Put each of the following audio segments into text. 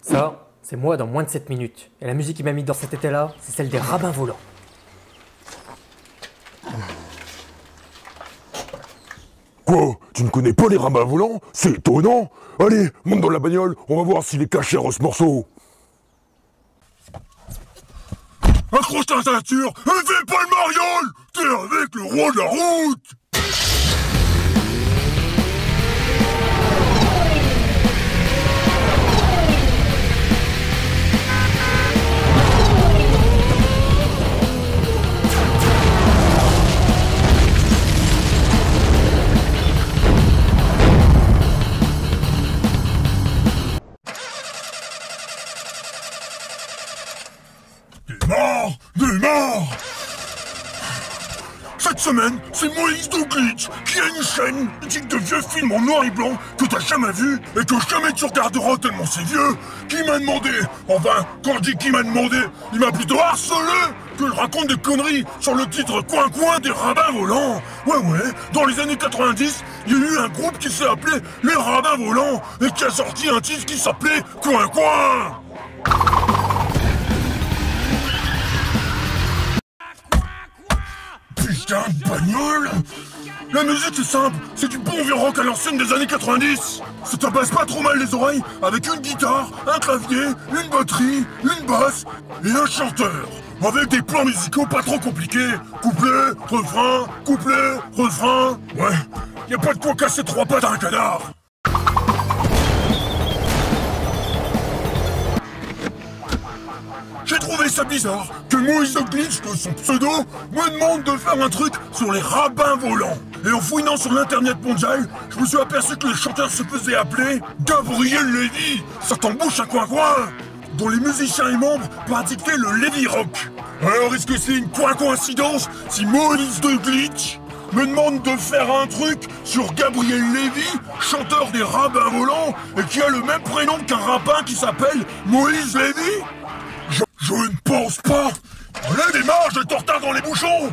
Ça, c'est moi dans moins de 7 minutes. Et la musique qui m'a mis dans cet état-là, c'est celle des rabbins volants. Quoi? Tu ne connais pas les rabbins volants? C'est étonnant. Allez, monte dans la bagnole, on va voir s'il est caché à ce morceau. Accroche ta ceinture et fais pas le mariole. T'es avec le roi de la route. Démarre. Cette semaine, c'est Moïse de Glitch qui a une chaîne mythique de vieux films en noir et blanc que t'as jamais vu et que jamais tu regarderas tellement c'est vieux, qui m'a demandé, enfin, quand je dis qui m'a demandé, il m'a plutôt harcelé que je raconte des conneries sur le titre Coin Coin des rabbins volants. Ouais, dans les années 90, il y a eu un groupe qui s'est appelé les rabbins volants et qui a sorti un titre qui s'appelait Coin Coin. Putain de bagnole! La musique est simple, c'est du bon vieux rock à l'ancienne des années 90. Ça te passe pas trop mal les oreilles avec une guitare, un clavier, une batterie, une basse et un chanteur. Avec des plans musicaux pas trop compliqués. Couplet, refrain, couplet, refrain. Ouais, y a pas de quoi casser 3 pattes à un canard. J'ai trouvé ça bizarre que Moïse the Glitch, de son pseudo, me demande de faire un truc sur les rabbins volants. Et en fouinant sur l'internet mondial, je me suis aperçu que le chanteur se faisait appeler Gabriel Lévy. Ça t'embouche un coin-coin dont les musiciens et membres pratiquaient le Lévy Rock. Alors est-ce que c'est une coïncidence si Moïse the Glitch me demande de faire un truc sur Gabriel Lévy, chanteur des rabbins volants, et qui a le même prénom qu'un rabbin qui s'appelle Moïse Lévy? Je ne pense pas. Allez, démarre, je te retard dans les bouchons.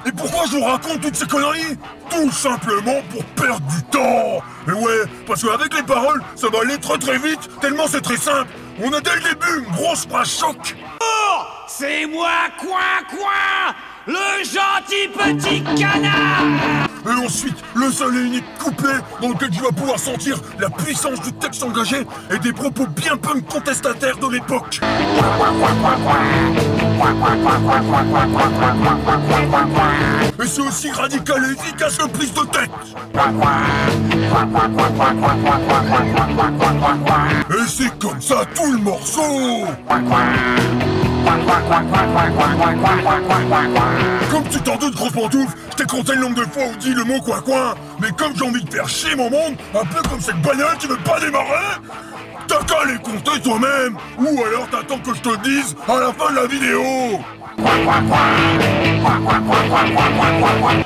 Et pourquoi je vous raconte toutes ces conneries? Tout simplement pour perdre du temps. Et ouais, parce qu'avec les paroles, ça va aller très très vite, tellement c'est très simple. On a dès le début une grosse phrase choc. Oh, c'est moi, Coin, le gentil petit canard. Et ensuite, le seul et unique couplet dans lequel tu vas pouvoir sentir la puissance du texte engagé et des propos bien punk contestataires de l'époque. Et c'est aussi radical et efficace que prise de tête. Et c'est comme ça tout le morceau. Comme tu t'en doutes, grosse pantoufle, je t'ai compté le nombre de fois où dit le mot coin, mais comme j'ai envie de faire chier mon monde, un peu comme cette bagnole qui veut pas démarrer, t'as qu'à les compter toi-même, ou alors t'attends que je te le dise à la fin de la vidéo.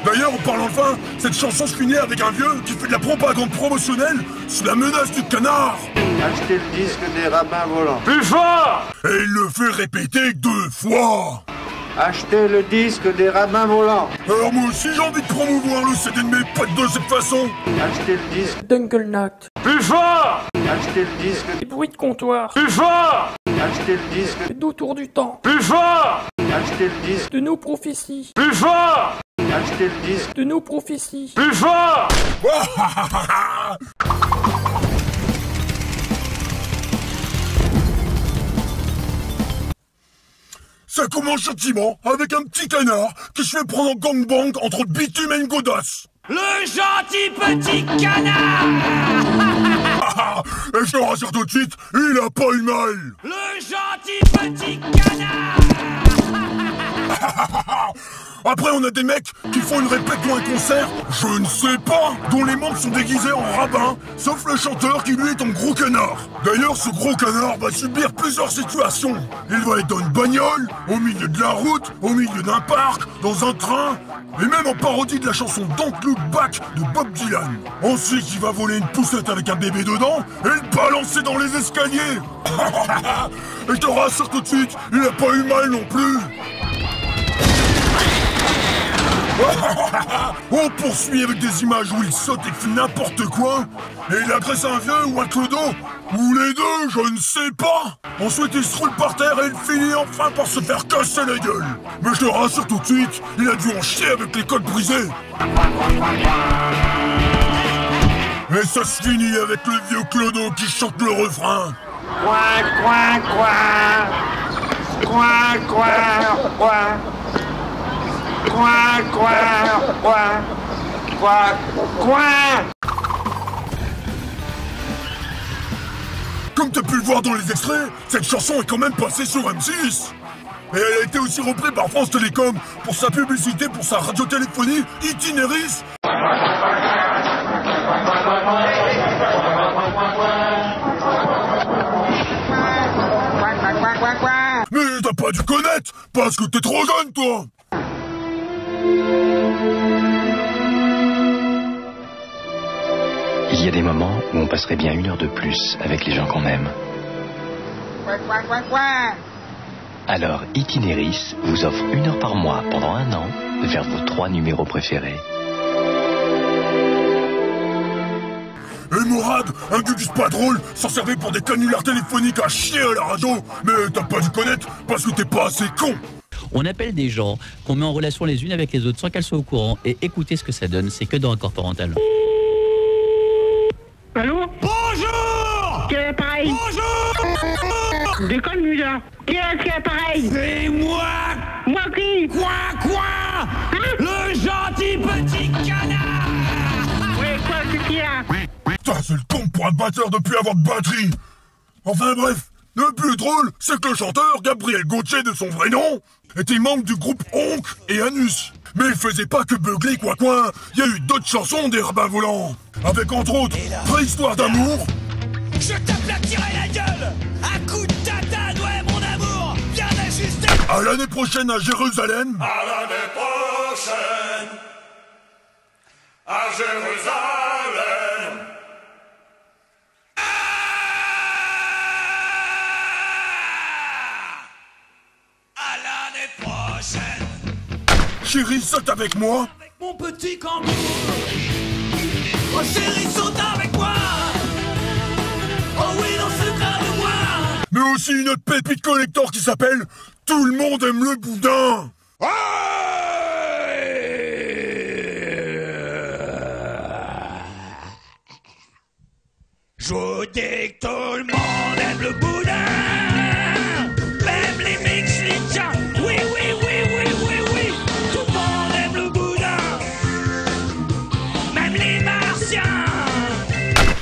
D'ailleurs, en parlant de fin, cette chanson se finit avec un vieux qui fait de la propagande promotionnelle sous la menace du canard. Achetez le disque des rabbins volants. Plus fort! Et il le fait répéter 2 fois. Achetez le disque des rabbins volants. Alors moi aussi j'ai envie de promouvoir le CD de mes potes de cette façon. Achetez le disque. Dungle Nacht. Plus fort! Achetez le disque. Les bruits de comptoir. Plus fort! Achetez le disque. D'autour du temps. Plus fort! Achetez le disque. De nos prophéties. Plus fort! Achetez le disque. De nos prophéties. Plus fort! Ça commence gentiment avec un petit canard qui se fait prendre en gangbang entre bitume et une godasse. Le gentil petit canard. Et je te rassure tout de suite, il a pas eu mal. Le gentil petit canard. Après, on a des mecs qui font une répète ou un concert, je ne sais pas, dont les membres sont déguisés en rabbin, sauf le chanteur qui lui est en gros canard. D'ailleurs, ce gros canard va subir plusieurs situations. Il va être dans une bagnole, au milieu de la route, au milieu d'un parc, dans un train, et même en parodie de la chanson Don't Look Back de Bob Dylan. Ensuite, il va voler une poussette avec un bébé dedans et le balancer dans les escaliers. Et je te rassure tout de suite, il a pas eu mal non plus. On poursuit avec des images où il saute et fait n'importe quoi, et il agresse un vieux ou un clodo, ou les deux, je ne sais pas. Ensuite il se roule par terre et il finit enfin par se faire casser la gueule. Mais je te rassure tout de suite, il a dû en chier avec les côtes brisées. Et ça se finit avec le vieux clodo qui chante le refrain. Coin, coin, coin. Coin, coin, coin. Coin, coin, coin. Coin, coin. Comme t'as pu le voir dans les extraits, cette chanson est quand même passée sur M6. Et elle a été aussi reprise par France Télécom pour sa publicité pour sa radiotéléphonie Itinéris. Mais t'as pas dû connaître, parce que t'es trop jeune, toi. Il y a des moments où on passerait bien 1 heure de plus avec les gens qu'on aime. Alors, Itinéris vous offre 1 heure par mois pendant 1 an vers vos 3 numéros préférés. Et Morad, un gugus pas drôle, s'en servait pour des canulars téléphoniques à chier à la radio. Mais t'as pas dû connaître, parce que t'es pas assez con. On appelle des gens qu'on met en relation les unes avec les autres sans qu'elles soient au courant, et écoutez ce que ça donne, c'est que dans un corps parental. Allô? Bonjour! Quel appareil? Bonjour! Déconne, lui, là. Quel appareil? C'est moi! Moi qui? Coin, coin! Le gentil petit canard! Ouais, quoi, c'est qui, là? Putain, c'est le con pour un batteur de plus avoir de batterie. Enfin bref, le plus drôle, c'est que le chanteur, Gabriel Gauthier de son vrai nom, était membre du groupe Onk et Anus. Mais il faisait pas que beugler quoi quoi, il y a eu d'autres chansons des rabbins volants. Avec entre autres, Préhistoire d'amour. Je tape la tirer la gueule! À coup de tatane, ouais mon amour! Bien ajusté! À l'année prochaine à Jérusalem. À l'année prochaine! À Jérusalem! À l'année prochaine! Chérie, saute avec moi. Avec mon petit kangourou! Oh chérie, saute avec moi! Oh oui, dans ce grain de moi! Mais aussi une autre pépite collector qui s'appelle Tout le monde aime le boudin. Je vous dis que tout le monde aime le boudin, même les Mexicains. Oui, oui, oui, oui, oui, oui, tout le monde aime le boudin, même les Martiens.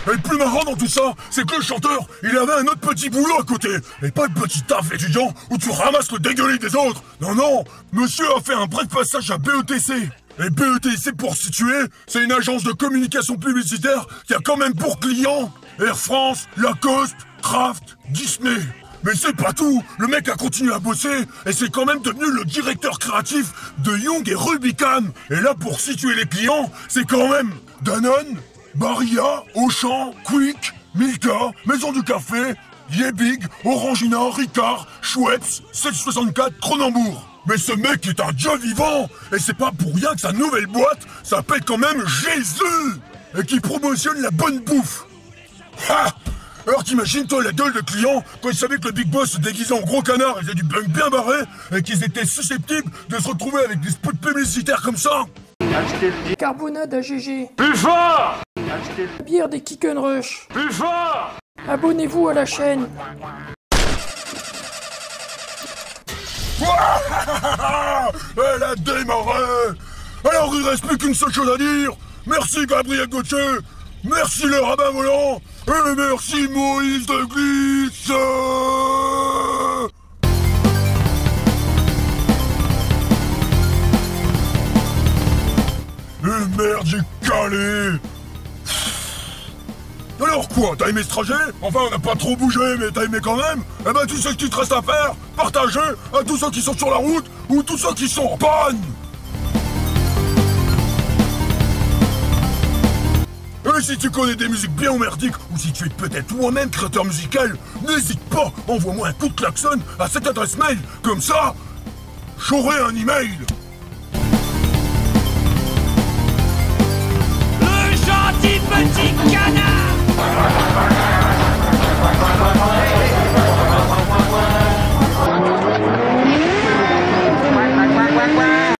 Et le plus marrant dans tout ça, c'est que le chanteur, il avait un autre petit boulot à côté. Et pas le petit taf étudiant où tu ramasses le dégueulis des autres. Non, non, monsieur a fait un bref passage à BETC. Et BETC, pour situer, c'est une agence de communication publicitaire qui a quand même pour clients Air France, Lacoste, Kraft, Disney. Mais c'est pas tout, le mec a continué à bosser et c'est quand même devenu le directeur créatif de Young et Rubicam. Et là, pour situer les clients, c'est quand même Danone, Barilla, Auchan, Quick, Milka, Maison du Café, Yebig, Orangina, Ricard, Schweppes, 764, Cronenbourg. Mais ce mec est un dieu vivant. Et c'est pas pour rien que sa nouvelle boîte s'appelle quand même Jésus. Et qui promotionne la bonne bouffe. Ha! Alors t'imagines toi la gueule de clients quand ils savaient que le Big Boss se déguisait en gros canard et faisait du bunk bien barré et qu'ils étaient susceptibles de se retrouver avec des spots publicitaires comme ça. Achetez le disque. Carbonade à GG. Plus fort! Achetez le Bière des Kicken Rush. Plus fort! Abonnez-vous à la chaîne. Elle a démarré. Alors il reste plus qu'une seule chose à dire. Merci Gabriel Gauthier. Merci le rabbin volant. Et merci Moïse de Glitz. Et merde, j'ai calé. Alors quoi, t'as aimé ce trajet? Enfin, on n'a pas trop bougé, mais t'as aimé quand même? Eh ben, tu sais ce qu'il te reste à faire? Partager à tous ceux qui sont sur la route ou tous ceux qui sont en panne. Et si tu connais des musiques bien merdiques ou si tu es peut-être toi-même créateur musical, n'hésite pas, envoie-moi un coup de klaxon à cette adresse mail. Comme ça, j'aurai un email. petit cas.